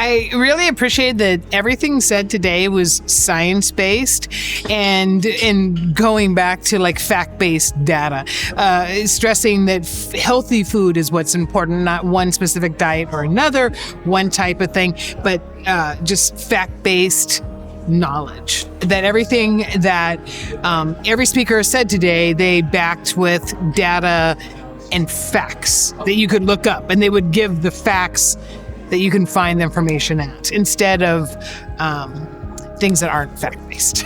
I really appreciate that everything said today was science-based and going back to like fact-based data, stressing that healthy food is what's important, not one specific diet or another, one type of thing, but just fact-based knowledge. That everything that every speaker said today, they backed with data and facts that you could look up, and they would give the facts that you can find the information at instead of things that aren't fact-based.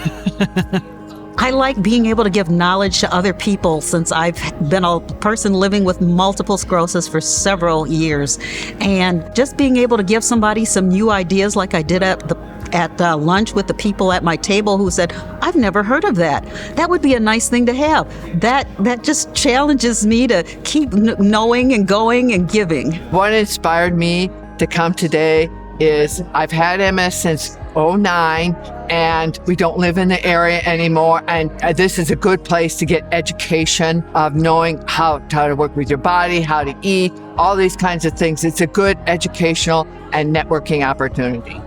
I like being able to give knowledge to other people since I've been a person living with multiple sclerosis for several years. And just being able to give somebody some new ideas like I did at lunch with the people at my table who said, I've never heard of that. That would be a nice thing to have. That just challenges me to keep knowing and going and giving. What inspired me to come today is I've had MS since 2009, and we don't live in the area anymore. And this is a good place to get education of knowing how to work with your body, how to eat, all these kinds of things. It's a good educational and networking opportunity.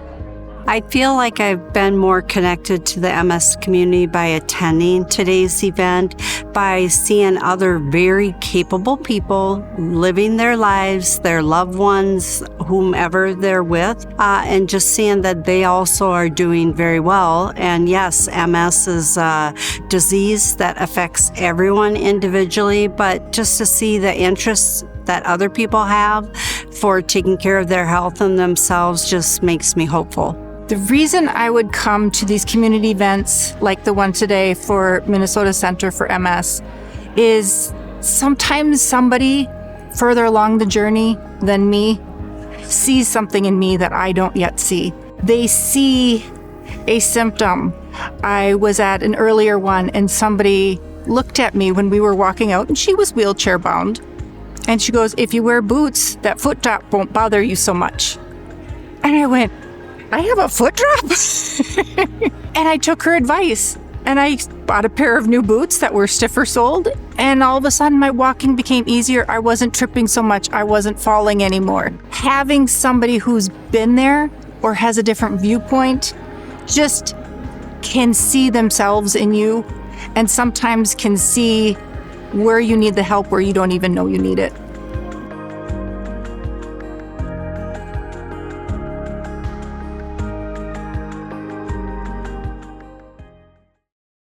I feel like I've been more connected to the MS community by attending today's event, by seeing other very capable people living their lives, their loved ones, whomever they're with, and just seeing that they also are doing very well. And yes, MS is a disease that affects everyone individually, but just to see the interests that other people have for taking care of their health and themselves just makes me hopeful. The reason I would come to these community events like the one today for Minnesota Center for MS is sometimes somebody further along the journey than me sees something in me that I don't yet see. They see a symptom. I was at an earlier one and somebody looked at me when we were walking out and she was wheelchair bound. And she goes, if you wear boots, that foot drop won't bother you so much. And I went, I have a foot drop? And I took her advice and I bought a pair of new boots that were stiffer soled. And all of a sudden my walking became easier. I wasn't tripping so much. I wasn't falling anymore. Having somebody who's been there or has a different viewpoint just can see themselves in you and sometimes can see where you need the help where you don't even know you need it.